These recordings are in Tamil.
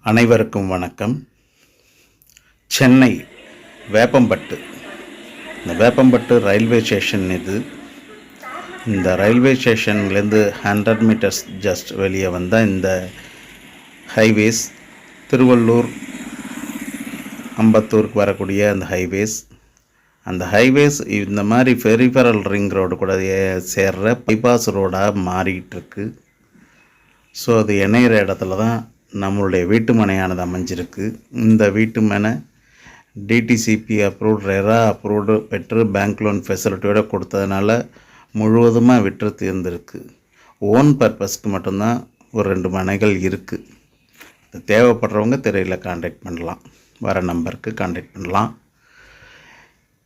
அனைவருக்கும் வணக்கம். சென்னை வேப்பம்பட்டு, இந்த வேப்பம்பட்டு ரயில்வே ஸ்டேஷன் இது. இந்த ரயில்வே ஸ்டேஷன்லேருந்து 100 மீட்டர்ஸ் ஜஸ்ட் வெளியே வந்தால் இந்த ஹைவேஸ் திருவள்ளூர் அம்பத்தூருக்கு வரக்கூடிய அந்த ஹைவேஸ் இந்த மாதிரி பெரிஃபரல் ரிங் ரோடு கூட சேர்ற பைபாஸ் ரோடாக மாறிக்கிட்டு இருக்கு. ஸோ அது இணையிற இடத்துல தான் நம்மளுடைய வீட்டு மனையானது அமைஞ்சிருக்கு. இந்த வீட்டு மனை டிடிசிபி அப்ரூவ்ட், ரெரா அப்ரூவ்டு பெற்று பேங்க் லோன் ஃபெசிலிட்டியோடு கொடுத்ததுனால முழுவதுமாக விற்று தீர்ந்துருக்கு. ஓன் பர்பஸ்க்கு மட்டும்தான் ஒரு 2 மனைகள் இருக்குது. தேவைப்படுறவங்க திரையில் கான்டாக்ட் பண்ணலாம், வர நம்பருக்கு கான்டாக்ட் பண்ணலாம்.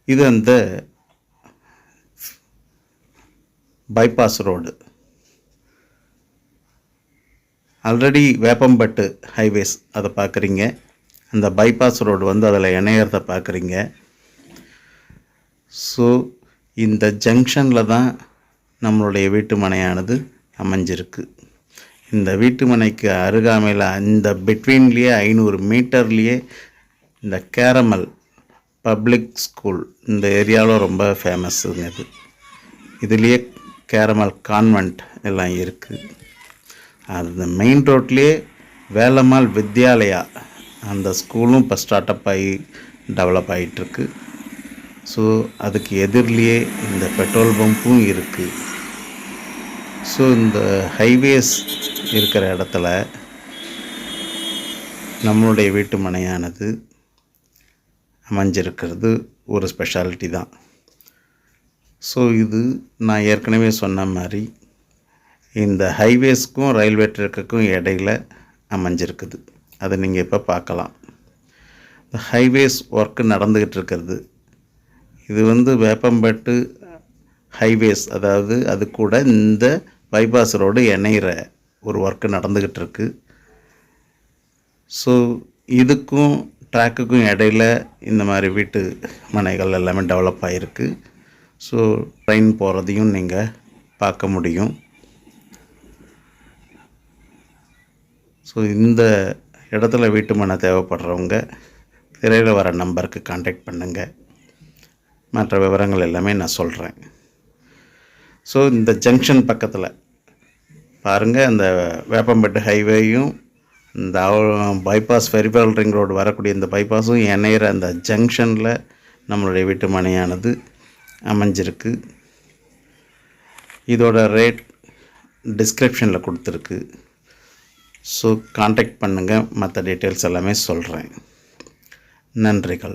இது அந்த bypass road. Already Veppampattu highways அதை பார்க்குறீங்க, அந்த பைபாஸ் ரோடு அதில் இணையறதை பார்க்குறீங்க. ஸோ இந்த ஜங்ஷனில் தான் நம்மளுடைய வீட்டு மனையானது அமைஞ்சிருக்கு. இந்த வீட்டு மனைக்கு அருகாமையில் இந்த பிட்வீன்லேயே 500 மீட்டர்லேயே இந்த கேரமல் பப்ளிக் ஸ்கூல் இந்த ஏரியாவில் ரொம்ப ஃபேமஸுங்க. இதுலேயே கேரமல் கான்வெண்ட் எல்லாம் இருக்குது. அந்த மெயின் ரோட்லேயே வேலம்மாள் வித்யாலயா அந்த ஸ்கூலும் இப்போ ஸ்டார்ட்அப் ஆகி டெவலப் ஆகிட்டுருக்கு. ஸோ அதுக்கு எதிரிலேயே இந்த பெட்ரோல் பம்பும் இருக்குது. ஸோ இந்த ஹைவேஸ் இருக்கிற இடத்துல நம்மளுடைய வீட்டு மனையானது அமைஞ்சிருக்கிறது ஒரு ஸ்பெஷாலிட்டி தான். ஸோ இது நான் ஏற்கனவே சொன்ன மாதிரி இந்த ஹைவேஸ்க்கும் ரயில்வே ட்ராக்குக்கும் இடையில் அமைஞ்சிருக்குது. அதை நீங்கள் இப்போ பார்க்கலாம். இந்த ஹைவேஸ் ஒர்க்கு நடந்துக்கிட்டு இருக்கிறது. இது வேப்பம்பட்டு ஹைவேஸ், அதாவது அது கூட இந்த பைபாஸ் ரோடு இணையிற ஒரு ஒர்க்கு நடந்துக்கிட்டு இருக்கு. ஸோ இதுக்கும் ட்ராக்குக்கும் இடையில் இந்த மாதிரி வீட்டு மனைகள் எல்லாமே டெவலப் ஆகிருக்கு. ஸோ ட்ரெயின் போகிறதையும் நீங்கள் பார்க்க முடியும். ஸோ இந்த இடத்துல வீட்டு மனை தேவைப்படுறவங்க திரையில் வர நம்பருக்கு கான்டாக்ட் பண்ணுங்கள். மற்ற விவரங்கள் எல்லாமே நான் சொல்கிறேன். ஸோ இந்த ஜங்ஷன் பக்கத்தில் பாருங்கள், அந்த வேப்பம்பட்டு ஹைவேயும் இந்த பைபாஸ் பெரிஃபரல் ரிங் ரோடு வரக்கூடிய இந்த பைபாஸும் இணையிற அந்த ஜங்ஷனில் நம்மளுடைய வீட்டு மனையானது அமைஞ்சிருக்கு. இதோட ரேட் டிஸ்கிரிப்ஷனில் கொடுத்துருக்கு. ஸோ கான்டாக்ட் பண்ணுங்கள், மற்ற டீட்டெயில்ஸ் எல்லாமே சொல்கிறேன். நன்றிகள்.